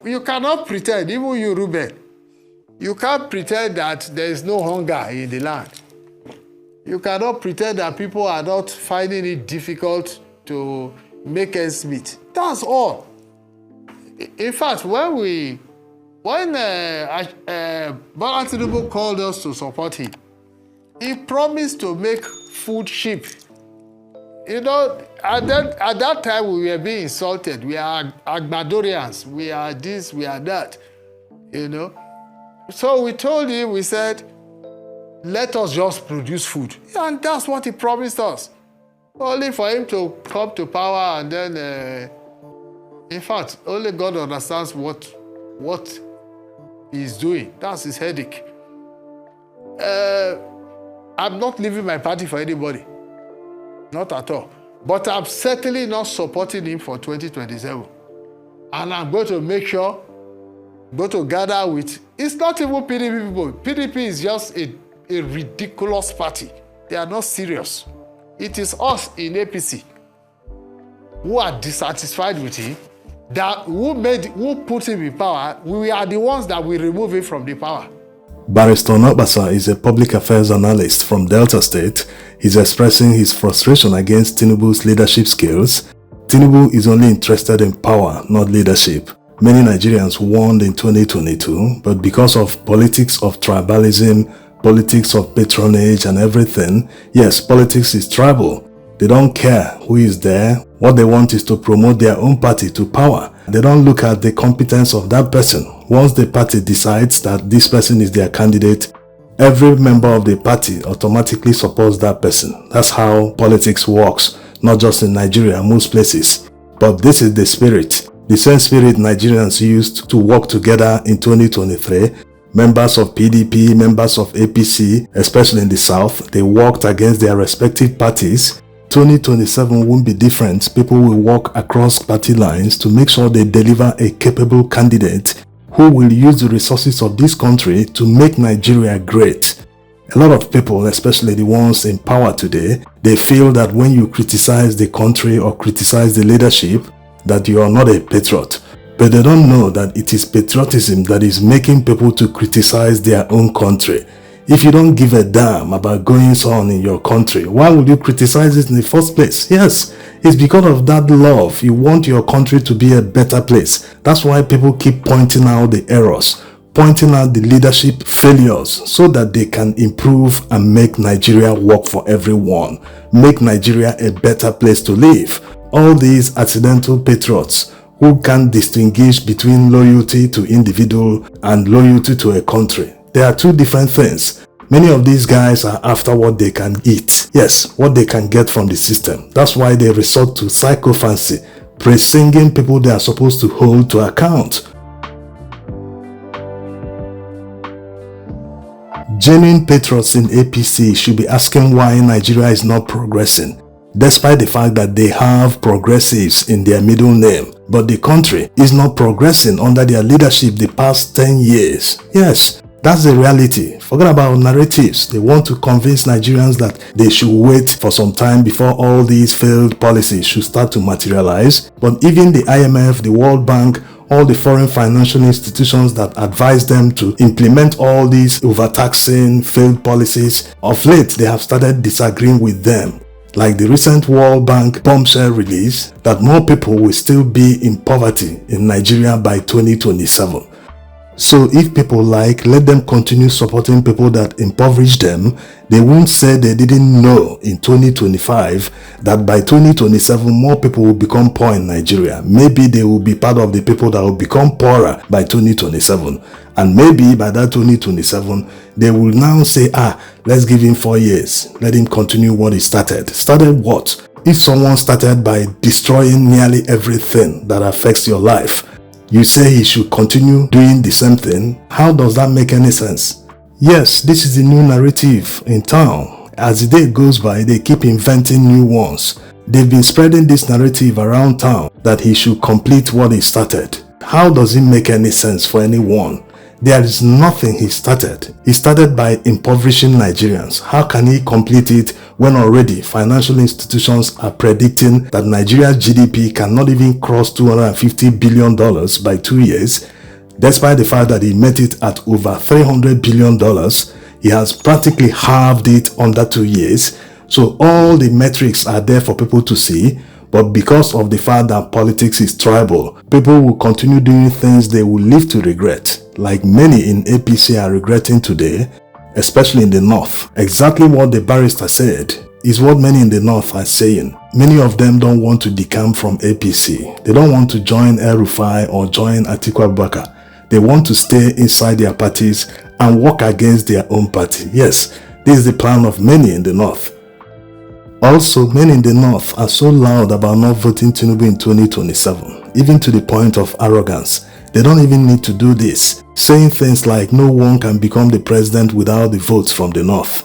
You cannot pretend, even you, Ruben, you can't pretend that there is no hunger in the land. You cannot pretend that people are not finding it difficult to make ends meet. That's all. In fact, when Bola Tinubu called us to support him, he promised to make food cheap. You know, at that time we were being insulted. We are Agbadorians. We are this, we are that. You know. So we told him, we said, let us just produce food. And that's what he promised us. Only for him to come to power and then, in fact, only God understands what he's doing. That's his headache. I'm not leaving my party for anybody. Not at all. But I'm certainly not supporting him for 2027. And I'm going to make sure, going to gather with, it's not even PDP people. PDP is just a ridiculous party. They are not serious. It is us in APC who are dissatisfied with him, who put him in power. We are the ones that will remove him from the power. Barrister Nobasa is a public affairs analyst from Delta State. He's expressing his frustration against Tinubu's leadership skills. Tinubu is only interested in power, not leadership. Many Nigerians warned in 2022, but because of politics of tribalism, politics of patronage and everything, yes, politics is tribal. They don't care who is there. What they want is to promote their own party to power. They don't look at the competence of that person. Once the party decides that this person is their candidate, every member of the party automatically supports that person. That's how politics works, not just in Nigeria, most places. But this is the spirit. The same spirit Nigerians used to work together in 2023. Members of PDP, members of APC, especially in the South, they worked against their respective parties. 2027 won't be different. People will work across party lines to make sure they deliver a capable candidate who will use the resources of this country to make Nigeria great. A lot of people, especially the ones in power today, they feel that when you criticize the country or criticize the leadership, that you are not a patriot. But they don't know that it is patriotism that is making people to criticize their own country. If you don't give a damn about goings on in your country, why would you criticize it in the first place? Yes, it's because of that love. You want your country to be a better place. That's why people keep pointing out the errors, pointing out the leadership failures so that they can improve and make Nigeria work for everyone, make Nigeria a better place to live. All these accidental patriots who can't distinguish between loyalty to individual and loyalty to a country. They are two different things. Many of these guys are after what they can eat. Yes, what they can get from the system. That's why they resort to sycophancy, praise-singing people they are supposed to hold to account. Genuine patriots in APC should be asking why Nigeria is not progressing, despite the fact that they have progressives in their middle name. But the country is not progressing under their leadership the past 10 years. Yes, that's the reality. Forget about narratives. They want to convince Nigerians that they should wait for some time before all these failed policies should start to materialize. But even the IMF, the World Bank, all the foreign financial institutions that advise them to implement all these overtaxing, failed policies, of late they have started disagreeing with them. Like the recent World Bank bombshell release that more people will still be in poverty in Nigeria by 2027. So if people let them continue supporting people that impoverish them, they won't say they didn't know in 2025 that by 2027 more people will become poor in Nigeria. Maybe they will be part of the people that will become poorer by 2027. And maybe by that 2027, they will now say, let's give him 4 years. Let him continue what he started. Started what? If someone started by destroying nearly everything that affects your life, you say he should continue doing the same thing? How does that make any sense? Yes, this is the new narrative in town. As the day goes by, they keep inventing new ones. They've been spreading this narrative around town that he should complete what he started. How does it make any sense for anyone? There is nothing he started. He started by impoverishing Nigerians. How can he complete it when already financial institutions are predicting that Nigeria's GDP cannot even cross $250 billion by 2 years? Despite the fact that he met it at over $300 billion, he has practically halved it under 2 years. So all the metrics are there for people to see, but because of the fact that politics is tribal, people will continue doing things they will live to regret, like many in APC are regretting today, especially in the north. Exactly what the barrister said is what many in the north are saying. Many of them don't want to decamp from APC. They don't want to join El Rufai or join Atiku Abubakar. They want to stay inside their parties and work against their own party. Yes, this is the plan of many in the north. Also, many in the north are so loud about not voting Tinubu in 2027, even to the point of arrogance. They don't even need to do this, saying things like no one can become the president without the votes from the north.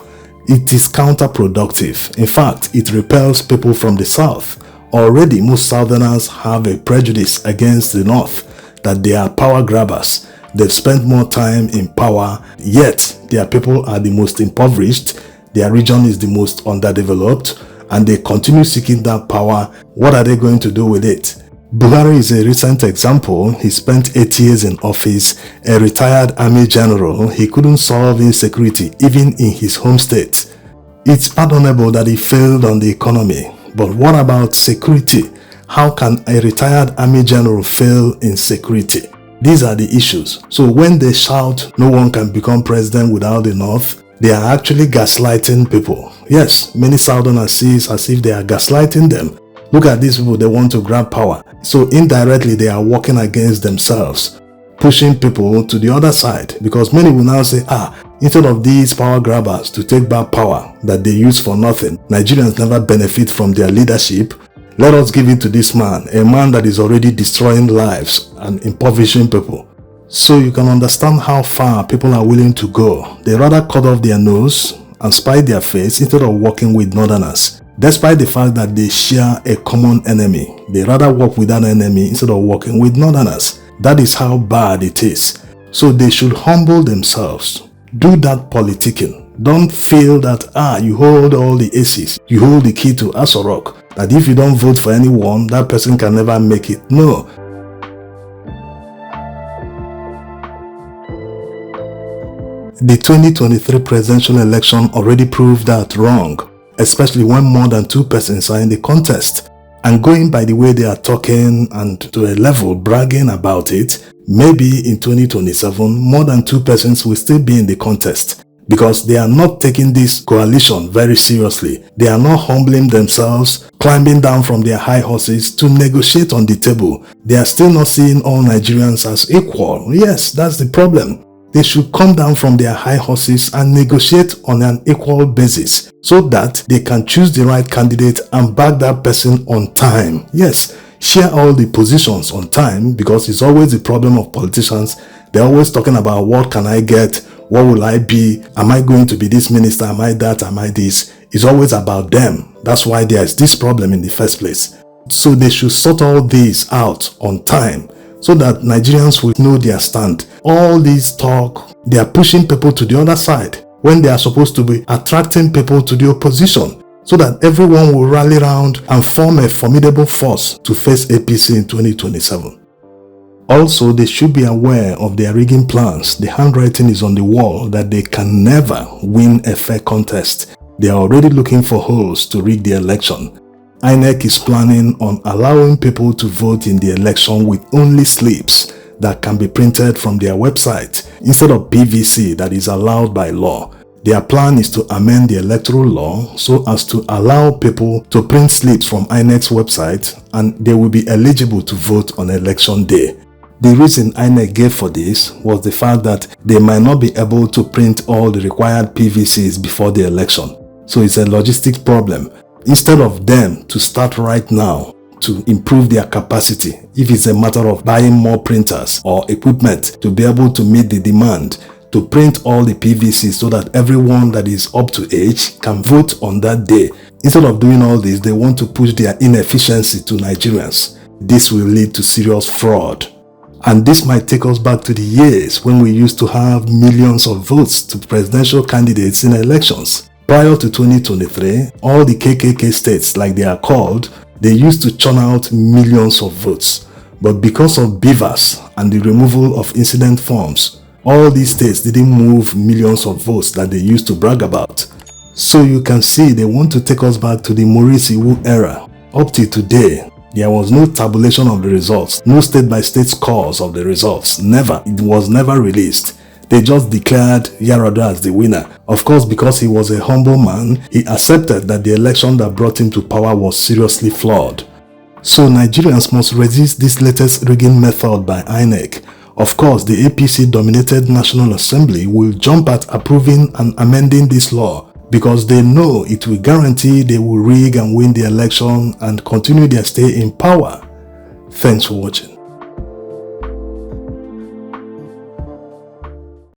It is counterproductive. In fact, it repels people from the south. Already, most southerners have a prejudice against the north, that they are power grabbers. They've spent more time in power, yet their people are the most impoverished, their region is the most underdeveloped, and they continue seeking that power. What are they going to do with it? Buhari is a recent example. He spent 8 years in office, a retired army general. He couldn't solve insecurity even in his home state. It's pardonable that he failed on the economy, but what about security? How can a retired army general fail in security? These are the issues. So when they shout no one can become president without the north, they are actually gaslighting people. Yes, many southerners see it as if they are gaslighting them. Look at these people, they want to grab power. So indirectly they are working against themselves, pushing people to the other side, because many will now say, instead of these power grabbers to take back power that they use for nothing, Nigerians never benefit from their leadership, let us give it to this man, a man that is already destroying lives and impoverishing people. So you can understand how far people are willing to go. They rather cut off their nose and spite their face instead of working with northerners. Despite the fact that they share a common enemy, they rather work with that enemy instead of working with northerners. That is how bad it is. So they should humble themselves. Do that politicking. Don't feel that, you hold all the aces. You hold the key to Aso Rock. That if you don't vote for anyone, that person can never make it. No. The 2023 presidential election already proved that wrong, especially when more than 2 persons are in the contest. And going by the way they are talking and to a level bragging about it, maybe in 2027 more than 2 persons will still be in the contest, because they are not taking this coalition very seriously. They are not humbling themselves, climbing down from their high horses to negotiate on the table. They are still not seeing all Nigerians as equal. Yes, that's the problem. They should come down from their high horses and negotiate on an equal basis so that they can choose the right candidate and back that person on time. Yes, share all the positions on time, because it's always the problem of politicians. They're always talking about what can I get, what will I be, am I going to be this minister, am I that, am I this. It's always about them. That's why there is this problem in the first place. So they should sort all these out on time, so that Nigerians will know their stand. All this talk, they are pushing people to the other side when they are supposed to be attracting people to the opposition, so that everyone will rally around and form a formidable force to face APC in 2027. Also, they should be aware of their rigging plans. The handwriting is on the wall that they can never win a fair contest. They are already looking for holes to rig the election. INEC is planning on allowing people to vote in the election with only slips that can be printed from their website instead of PVC that is allowed by law. Their plan is to amend the electoral law so as to allow people to print slips from INEC's website, and they will be eligible to vote on election day. The reason INEC gave for this was the fact that they might not be able to print all the required PVCs before the election. So it's a logistics problem. Instead of them to start right now to improve their capacity, if it's a matter of buying more printers or equipment to be able to meet the demand, to print all the PVCs so that everyone that is up to age can vote on that day. Instead of doing all this, they want to push their inefficiency to Nigerians. This will lead to serious fraud. And this might take us back to the years when we used to have millions of votes to presidential candidates in elections. Prior to 2023, all the KKK states, like they are called, they used to churn out millions of votes. But because of beavers and the removal of incident forms, all these states didn't move millions of votes that they used to brag about. So you can see they want to take us back to the Maurice Iwu era. Up till today, there was no tabulation of the results, no state-by-state scores of the results. Never. It was never released. They just declared Yar'Adua as the winner. Of course, because he was a humble man, he accepted that the election that brought him to power was seriously flawed. So Nigerians must resist this latest rigging method by INEC. Of course, the APC-dominated National Assembly will jump at approving and amending this law because they know it will guarantee they will rig and win the election and continue their stay in power. Thanks for watching.